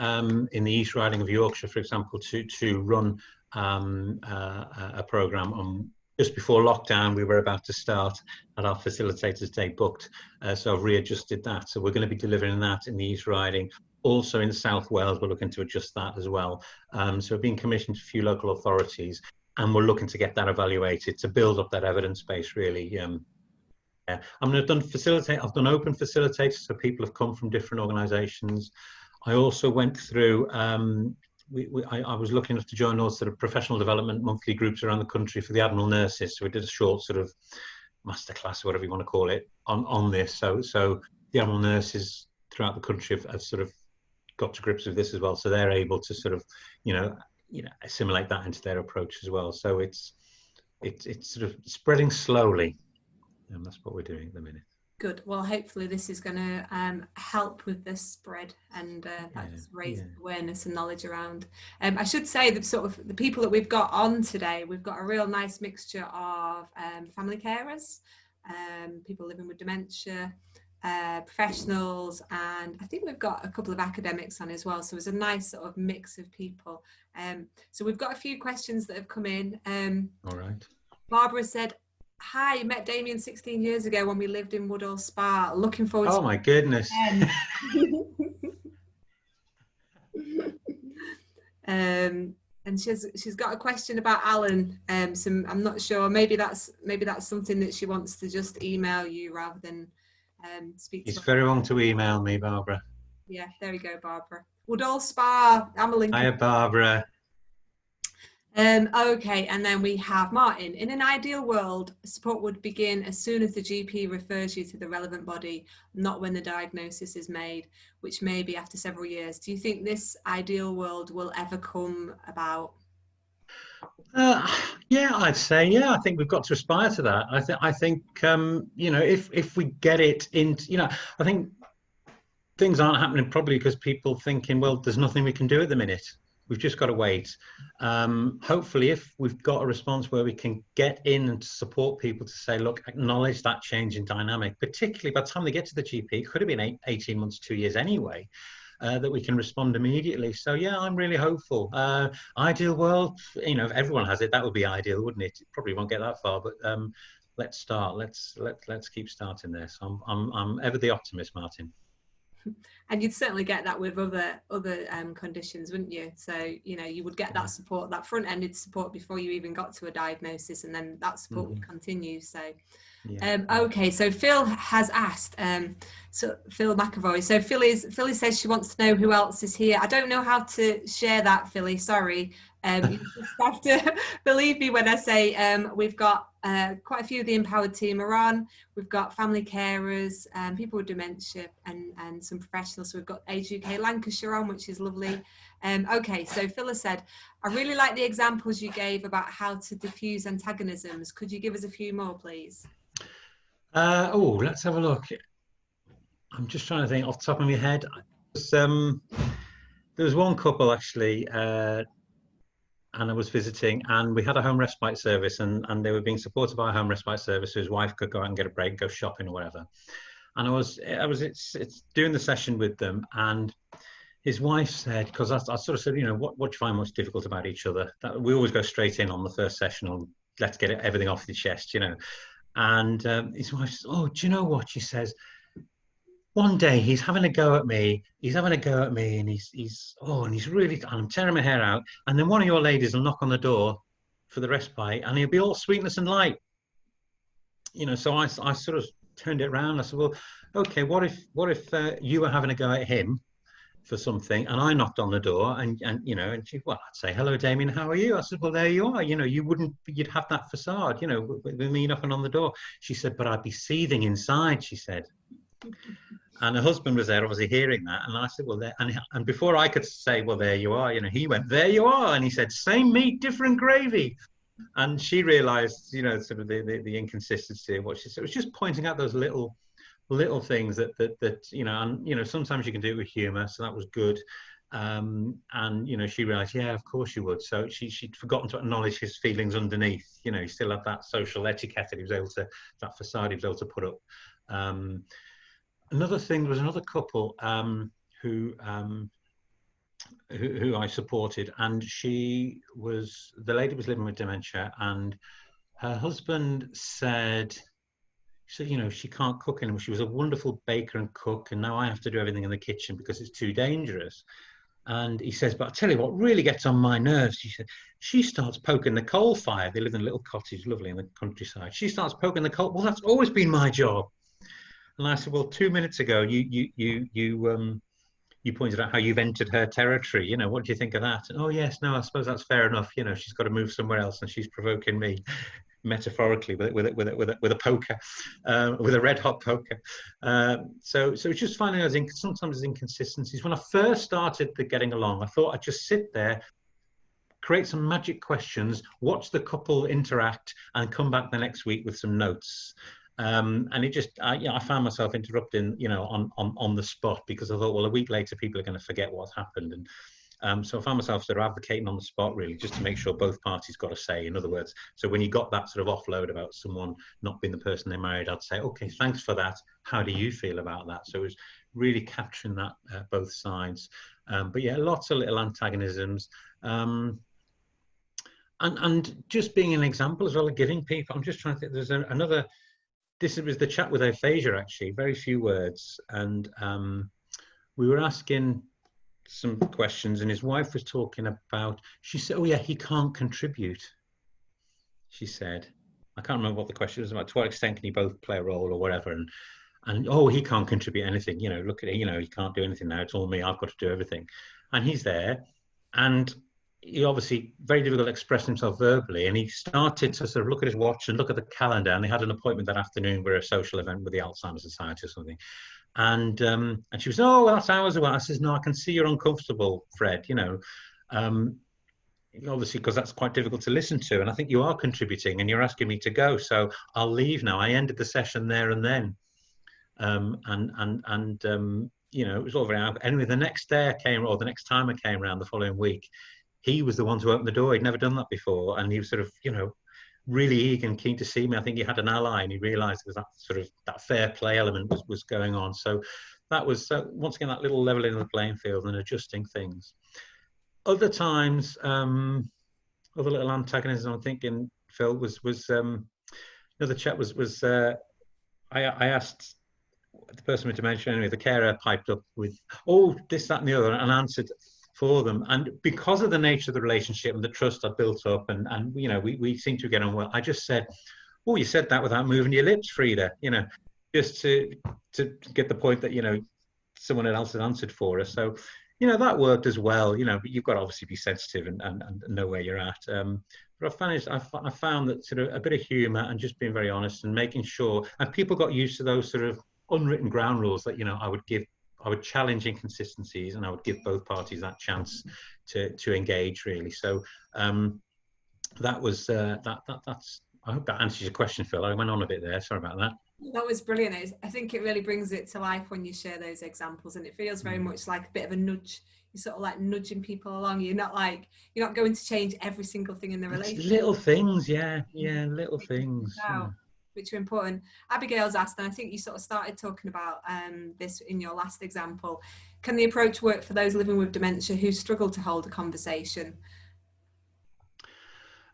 in the East Riding of Yorkshire, for example, to run a programme on. Just before lockdown, we were about to start at our facilitators day booked, so I've readjusted that. So we're going to be delivering that in the East Riding. Also in South Wales, we're looking to adjust that as well. So we've been commissioned to a few local authorities, and we're looking to get that evaluated to build up that evidence base, really. Yeah. I mean, I've done open facilitators, so people have come from different organisations. I also went through. I was lucky enough to join those sort of professional development monthly groups around the country for the Admiral nurses. So we did a short sort of masterclass, or whatever you want to call it, on this. So the Admiral nurses throughout the country have sort of got to grips with this as well. So they're able to sort of, you know, assimilate that into their approach as well. So it's sort of spreading slowly, and that's what we're doing at the minute. Good. Well, hopefully this is going to help with the spread and that's raised awareness and knowledge around. I should say that sort of the people that we've got on today, we've got a real nice mixture of family carers, people living with dementia, professionals, and I think we've got a couple of academics on as well. So it's a nice sort of mix of people. So we've got a few questions that have come in. All right. Barbara said, hi, met Damian 16 years ago when we lived in Woodall Spa. Looking forward to my goodness. And she's got a question about Alan. I'm not sure. Maybe that's something that she wants to just email you rather than speak to. It's very wrong to email me, Barbara. Yeah, there we go, Barbara. Woodall Spa. I'm a link. Hiya, Barbara. Okay, and then we have Martin. In an ideal world, support would begin as soon as the GP refers you to the relevant body, not when the diagnosis is made, which may be after several years. Do you think this ideal world will ever come about? Yeah, I'd say, yeah, I think we've got to aspire to that. I think you know, if we get it into, you know, I think things aren't happening probably because people thinking, well, there's nothing we can do at the minute. We've just got to wait. Hopefully, if we've got a response where we can get in and support people to say, look, acknowledge that change in dynamic, particularly by the time they get to the GP, it could have been 18 months, 2 years anyway, that we can respond immediately. So, yeah, I'm really hopeful. Ideal world, you know, if everyone has it, that would be ideal, wouldn't it? It probably won't get that far, but let's start. Let's keep starting there. So I'm ever the optimist, Martin. And you'd certainly get that with other conditions, wouldn't you? So, you know, you would get that support, that front-ended support before you even got to a diagnosis, and then that support would continue. So, okay, so Phil has asked, so Phil McAvoy. So Philly says she wants to know who else is here. I don't know how to share that, Philly, sorry. You just have to believe me when I say we've got quite a few of the Empowered team are on. We've got family carers, people with dementia, and some professionals. So we've got Age UK Lancashire on, which is lovely. Okay, so Phyllis said, I really like the examples you gave about how to diffuse antagonisms. Could you give us a few more, please? Let's have a look. I'm just trying to think off the top of my head. There was one couple actually, and I was visiting, and we had a home respite service, and they were being supported by a home respite service, so his wife could go out and get a break, go shopping or whatever. And I was doing the session with them, and his wife said, because I sort of said, you know, what do you find most difficult about each other? That we always go straight in on the first session on let's get everything off the chest, you know. And his wife says, oh, do you know what? She says, one day he's having a go at me. And he's really, and I'm tearing my hair out. And then one of your ladies will knock on the door for the respite, and he'll be all sweetness and light. You know, so I sort of turned it around. I said, well, okay, what if you were having a go at him for something, and I knocked on the door, and you know, and she, well, I'd say, hello, Damien, how are you? I said, well, there you are. You know, you'd have that facade, you know, with me knocking on the door. She said, but I'd be seething inside, she said. And her husband was there, obviously hearing that, and I said, well, there, and before I could say, well, there you are, you know, he went, there you are, and he said, same meat, different gravy. And she realised, you know, sort of the inconsistency of what she said. It was just pointing out those little things that you know, and you know, sometimes you can do it with humour, so that was good. And you know, she realised, yeah, of course you would. So she'd forgotten to acknowledge his feelings underneath. You know, he still had that social etiquette that he was able to, that facade he was able to put up. Another thing was another couple who I supported, and the lady was living with dementia, and her husband said, you know, she can't cook anymore. She was a wonderful baker and cook, and now I have to do everything in the kitchen because it's too dangerous. And he says, but I'll tell you what really gets on my nerves. She said, she starts poking the coal fire. They live in a little cottage, lovely in the countryside. She starts poking the coal. Well, that's always been my job. And I said, well, 2 minutes ago, you pointed out how you've entered her territory. You know, what do you think of that? And, oh, yes, no, I suppose that's fair enough. You know, she's got to move somewhere else, and she's provoking me, metaphorically, with a poker, with a red hot poker. So it's just finding those sometimes inconsistencies. When I first started the getting along, I thought I'd just sit there, create some magic questions, watch the couple interact, and come back the next week with some notes. And it just, I found myself interrupting, on the spot, because I thought, well, a week later, people are going to forget what's happened. And so I found myself sort of advocating on the spot, really, just to make sure both parties got a say. In other words, so when you got that sort of offload about someone not being the person they married, I'd say, okay, thanks for that. How do you feel about that? So it was really capturing that both sides. But yeah, lots of little antagonisms. And just being an example as well of giving people, I'm just trying to think, there's another, this was the chat with aphasia, actually, very few words. And we were asking some questions, and his wife was talking about, she said, oh yeah, he can't contribute. She said, I can't remember what the question was about, to what extent can you both play a role or whatever. And oh, he can't contribute anything, look at it, he can't do anything now, it's all me, I've got to do everything. And he's there, and he obviously very difficult to express himself verbally, and he started to sort of look at his watch and look at the calendar, and they had an appointment that afternoon for a social event with the Alzheimer's Society or something. And she was, oh, well, that's hours away. I says, no, I can see you're uncomfortable, Fred, obviously, because that's quite difficult to listen to. And I think you are contributing, and you're asking me to go. So I'll leave now. I ended the session there and then. It was all very out. Anyway, the next day I came, or the next time I came around the following week, he was the one to open the door. He'd never done that before. And he was sort of, really eager and keen to see me. I think he had an ally, and he realised there was that sort of that fair play element was going on. So that was once again that little leveling of the playing field and adjusting things. Other times, other little antagonism. I'm thinking, Phil, was the chat was I asked the person with dementia, anyway, the carer piped up with, oh, this, that, and the other, and answered for them. And because of the nature of the relationship and the trust I built up, and we seem to get on well, I just said, oh, you said that without moving your lips, Frida, just to get the point that someone else had answered for us. So that worked as well. But you've got to obviously be sensitive and know where you're at. But I found that sort of a bit of humour and just being very honest and making sure, and people got used to those sort of unwritten ground rules that I would challenge inconsistencies, and I would give both parties that chance to engage, really. So that was that's. I hope that answers your question, Phil. I went on a bit there. Sorry about that. That was brilliant. I think it really brings it to life when you share those examples, and it feels very much like a bit of a nudge. You're sort of like nudging people along. You're not going to change every single thing in the relationship. Little things, yeah, little things. Which are important. Abigail's asked, and I think you sort of started talking about this in your last example, can the approach work for those living with dementia who struggle to hold a conversation?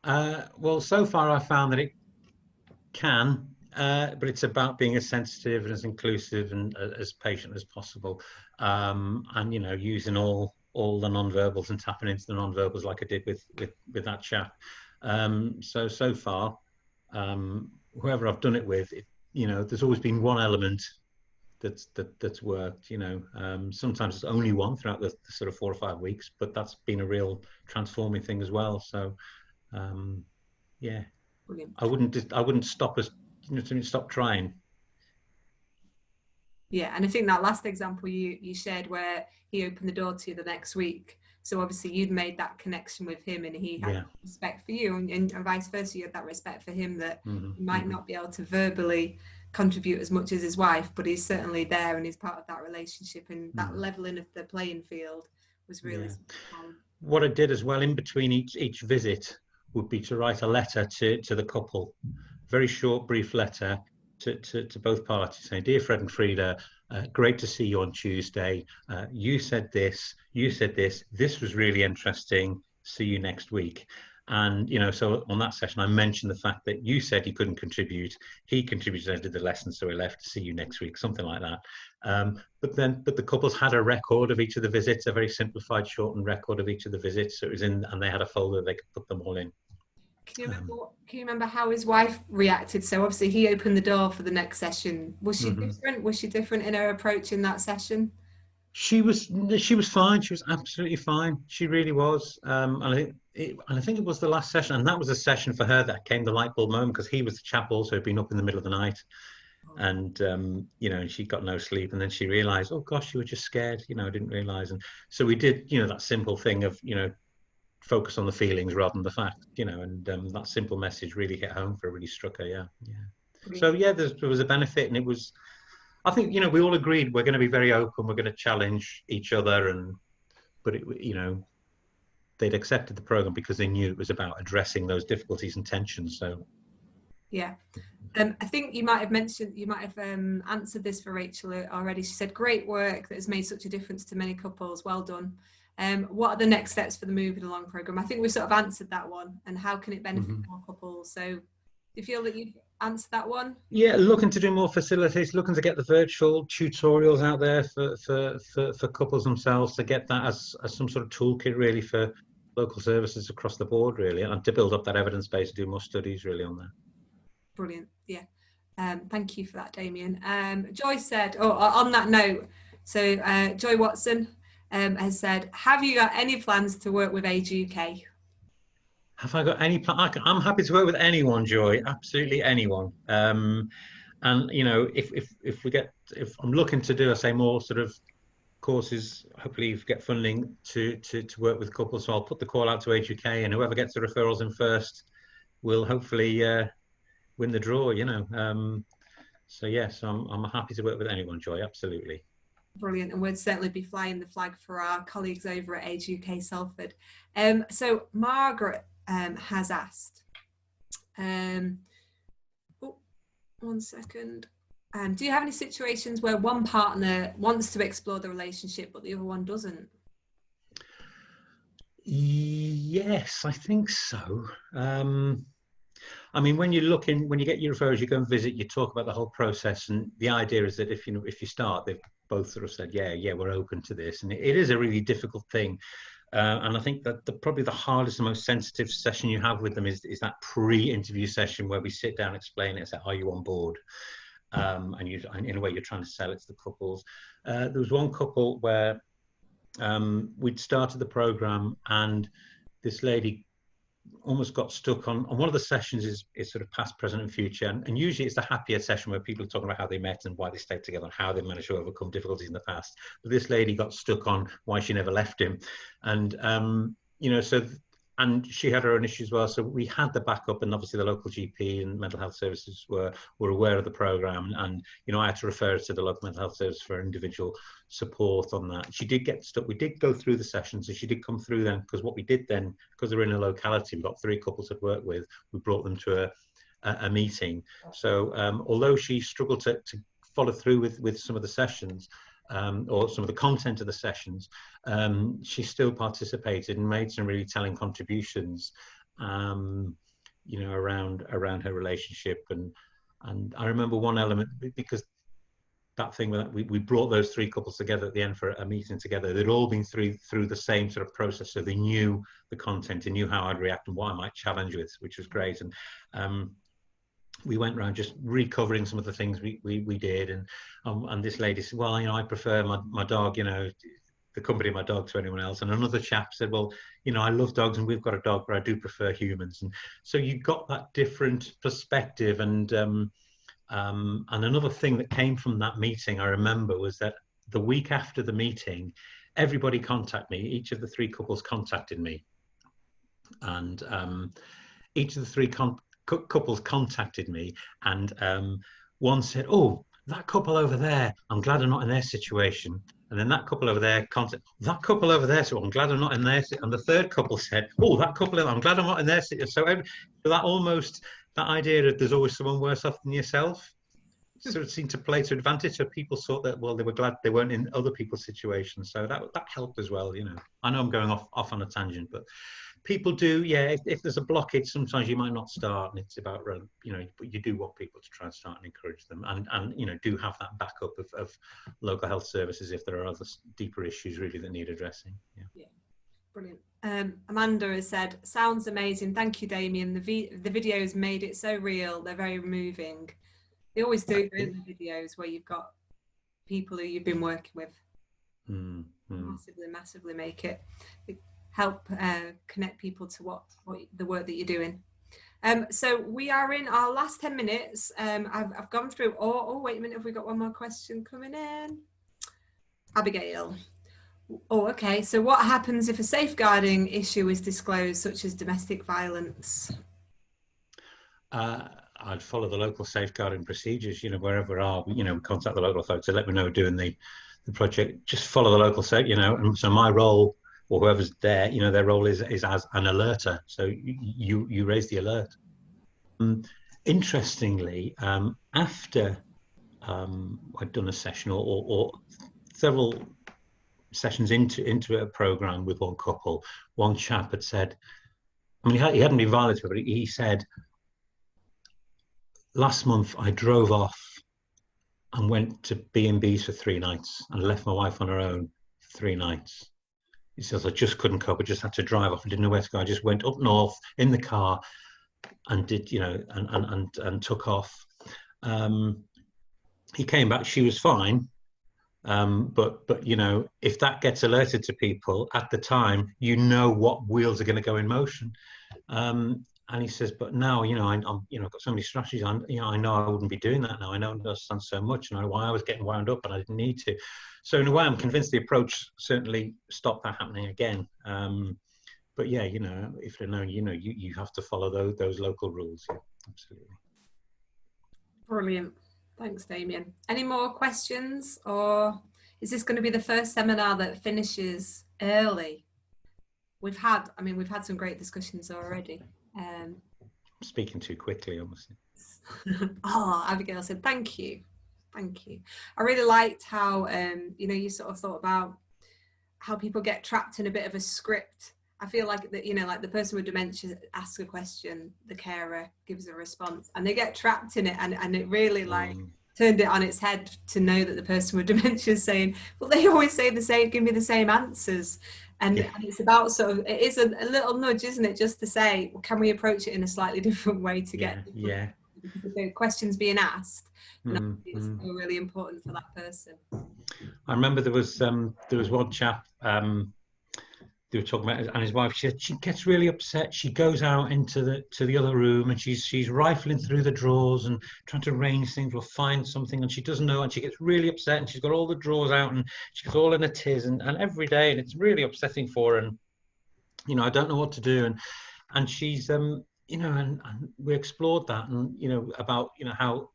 Well, so far I've found that it can, but it's about being as sensitive and as inclusive and as patient as possible, and using all the non-verbals and tapping into the non-verbals like I did with that chap. So far, whoever I've done it with, there's always been one element that's worked. Sometimes it's only one throughout the sort of 4 or 5 weeks, but that's been a real transforming thing as well. So yeah, brilliant. I wouldn't stop us, stop trying. Yeah, and I think that last example you shared where he opened the door to you the next week. So obviously you'd made that connection with him, and he had respect for you, and vice versa. You had that respect for him that he might not be able to verbally contribute as much as his wife, but he's certainly there and he's part of that relationship, and that leveling of the playing field was really fun. What I did as well in between each visit would be to write a letter to the couple, very short, brief letter to both parties saying, dear Fred and Frida, great to see you on Tuesday. You said this, this was really interesting. See you next week. And, so on that session, I mentioned the fact that you said he couldn't contribute. He contributed and did the lesson, so we left. See you next week, something like that. But the couples had a record of each of the visits, a very simplified, shortened record of each of the visits. So it was in, and they had a folder they could put them all in. Can you remember how his wife reacted? So obviously he opened the door for the next session. Was she different? Was she different in her approach in that session? She was fine. She was absolutely fine. She really was. And I think it was the last session, and that was a session for her that came the light bulb moment, because he was the chap also who'd been up in the middle of the night, and she got no sleep, and then she realised, oh gosh, you were just scared. I didn't realise. And so we did, that simple thing of focus on the feelings rather than the fact, and that simple message really hit home for her, really struck her. Yeah. So yeah, there was a benefit, and it was, I think, you know, we all agreed we're going to be very open, we're going to challenge each other, but it, you know, they'd accepted the program because they knew it was about addressing those difficulties and tensions. So yeah. I think you might have mentioned, you might have answered this for Rachel already. She said, great work that has made such a difference to many couples. Well done. What are the next steps for the Moving Along programme? I think we sort of answered that one, and how can it benefit more couples? So do you feel that you've answered that one? yeah, looking to do more facilities, looking to get the virtual tutorials out there for couples themselves, to get that as some sort of toolkit really for local services across the board, really, and to build up that evidence base, do more studies really on that. Brilliant. Yeah. Thank you for that, Damian. Joy said, on that note, so Joy Watson has said, have you got any plans to work with Age UK? Have I got any plan? I'm happy to work with anyone, Joy, absolutely anyone. And you know, if I'm looking to do, I say, more sort of courses, hopefully get funding to work with couples. So I'll put the call out to Age UK, and whoever gets the referrals in first will hopefully win the draw, you know. So yes, I'm happy to work with anyone, Joy, absolutely. Brilliant, and we'd certainly be flying the flag for our colleagues over at Age UK Salford. So Margaret has asked, one second. Do you have any situations where one partner wants to explore the relationship but the other one doesn't? Yes, I think so. I mean, when you get your referrals, you go and visit, you talk about the whole process, and the idea is that if you start, they've both sort of said, yeah, we're open to this, and it is a really difficult thing. And I think that probably the hardest and most sensitive session you have with them is that pre-interview session where we sit down, explain it, say, are you on board? And in a way, you're trying to sell it to the couples. There was one couple where we'd started the program, and this lady almost got stuck on one of the sessions is sort of past, present, and future, and usually it's the happier session where people are talking about how they met and why they stayed together and how they managed to overcome difficulties in the past. But this lady got stuck on why she never left him, and you know, so and she had her own issues as well. So we had the backup, and obviously the local GP and mental health services were aware of the program, and you know, I had to refer her to the local mental health service for individual support on that. She did get stuck. We did go through the sessions, and she did come through then, because what we did then, because they were in a locality, we got 3 couples to work with, we brought them to a meeting. So although she struggled to follow through with some of the sessions, or some of the content of the sessions, she still participated and made some really telling contributions, you know, around her relationship. And I remember one element, because that thing that we brought those 3 couples together at the end for a meeting together. They'd all been through the same sort of process, so they knew the content, and knew how I'd react and what I might challenge with, which was great. And we went around just recovering some of the things we did, and this lady said, well, you know, I prefer my dog, you know, the company of my dog to anyone else. And another chap said, well, you know, I love dogs and we've got a dog, but I do prefer humans. And so you got that different perspective. And another thing that came from that meeting, I remember, was that the week after the meeting, everybody contacted me. Each of the 3 couples contacted me, and each of the 3 couples contacted me, and one said, oh, that couple over there, I'm glad I'm not in their situation. And then that couple over there contacted that couple over there, so I'm glad I'm not in their situation. And the third couple said, oh, that couple, I'm glad I'm not in their situation. So that almost, that idea that there's always someone worse off than yourself, sort of seemed to play to advantage. So people thought that, well, they were glad they weren't in other people's situations. So that helped as well, you know. I know I'm going off on a tangent, but people do, yeah, if there's a blockage, sometimes you might not start, and it's about, you know, but you do want people to try and start and encourage them, and you know, do have that backup of local health services if there are other deeper issues really that need addressing. Yeah. Brilliant. Amanda has said, sounds amazing, thank you, Damian. The videos made it so real, they're very moving. They always do, the videos where you've got people who you've been working with. Massively make it help connect people to what the work that you're doing. So we are in our last 10 minutes. I've gone through, wait a minute, have we got one more question coming in? Abigail. Oh, okay. So what happens if a safeguarding issue is disclosed, such as domestic violence? I'd follow the local safeguarding procedures, wherever we are, we contact the local authority to let me know we're doing the project, just follow the local and so my role, or whoever's there, their role is as an alerter. So you raise the alert. Interestingly, after I'd done a session or several sessions into a program with one couple, one chap had said, he hadn't been violent, but he said, last month I drove off and went to B&Bs for 3 nights and left my wife on her own for 3 nights. He says, I just couldn't cope. I just had to drive off. I didn't know where to go. I just went up north in the car and did, and took off. He came back. She was fine. But if that gets alerted to people at the time, what wheels are going to go in motion. And he says, but now, I'm got so many strategies. I know I wouldn't be doing that now. I know I understand so much, and I know why I was getting wound up, and I didn't need to. So in a way, I'm convinced the approach certainly stopped that happening again. But yeah, if they're known, you have to follow those local rules. Yeah, absolutely. Brilliant. Thanks, Damian. Any more questions, or is this going to be the first seminar that finishes early? We've had some great discussions already. Speaking too quickly, obviously. Oh, Abigail said, thank you. I really liked how, you sort of thought about how people get trapped in a bit of a script. I feel like that, like the person with dementia asks a question, the carer gives a response, and they get trapped in it, and it really turned it on its head to know that the person with dementia is saying, well, they always say the same, give me the same answers. And it's about it is a little nudge, isn't it? Just to say, well, can we approach it in a slightly different way to get the questions being asked? It's really important for that person. I remember there was one chap they were talking about, and his wife. She gets really upset. She goes out into the other room, and she's rifling through the drawers and trying to arrange things or find something, and she doesn't know, and she gets really upset, and she's got all the drawers out, and she's all in a tiz, and every day, and it's really upsetting for her, and I don't know what to do, and she's and we explored that, and about how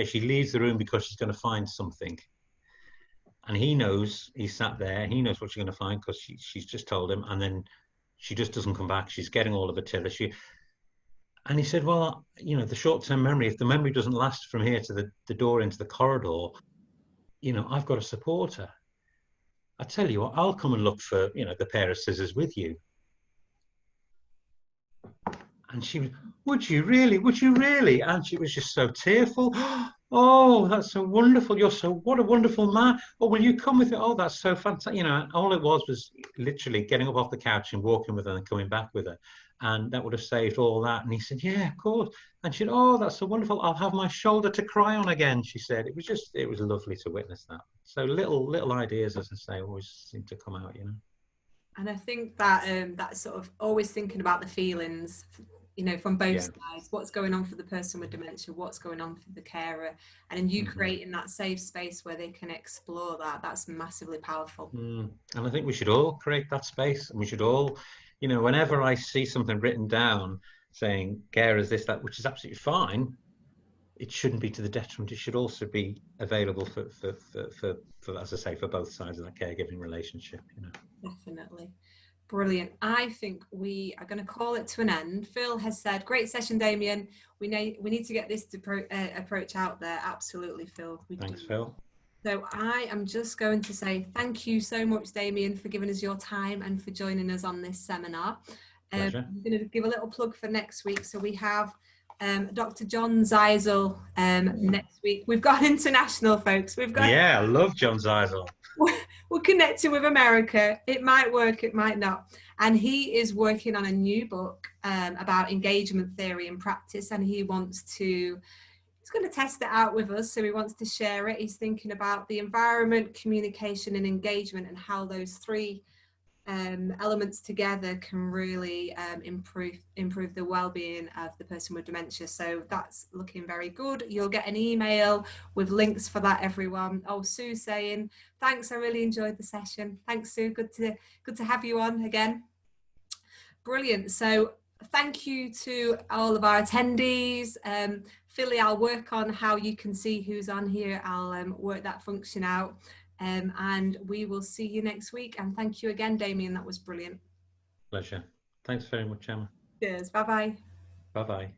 she leaves the room because she's going to find something. And he knows, he's sat there, he knows what she's going to find because she's just told him, and then she just doesn't come back. She's getting all of the tiller. And he said, well, the short-term memory, if the memory doesn't last from here to the door into the corridor, I've got to support her. I tell you what, I'll come and look for, the pair of scissors with you. And she was, would you really? And she was just so tearful. Oh, that's so wonderful. What a wonderful man. Oh, will you come with me? Oh, that's so fantastic. All it was literally getting up off the couch and walking with her and coming back with her. And that would have saved all that. And he said, yeah, of course. And she said, oh, that's so wonderful. I'll have my shoulder to cry on again, she said. It was lovely to witness that. So little ideas, as I say, always seem to come out, And I think that that sort of always thinking about the feelings, from both sides, what's going on for the person with dementia, what's going on for the carer, and in you creating that safe space where they can explore that's massively powerful. And I think we should all create that space, and we should all, whenever I see something written down saying carers this, that, which is absolutely fine, it shouldn't be to the detriment. It should also be available for as I say, for both sides of that caregiving relationship. Definitely. Brilliant. I think we are going to call it to an end. Phil has said, great session, Damian. We need to get this approach out there. Absolutely, Phil. Thanks, Phil. So I am just going to say thank you so much, Damian, for giving us your time and for joining us on this seminar. I'm going to give a little plug for next week. So we have Dr. John Zeisel next week. We've got international folks. I love John Zeisel. We're connected with America. It might work, it might not. And he is working on a new book about engagement theory and practice, and he's going to test it out with us. So he wants to share it. He's thinking about the environment, communication, and engagement, and how those three elements together can really improve the well-being of the person with dementia. So that's looking very good. You'll get an email with links for that, everyone. Oh, Sue saying thanks, I really enjoyed the session. Thanks, Sue. Good to have you on again. Brilliant. So thank you to all of our attendees. Philly, I'll work on how you can see who's on here. I'll work that function out. And we will see you next week. And thank you again, Damian. That was brilliant. Pleasure. Thanks very much, Emma. Cheers. Bye-bye. Bye-bye.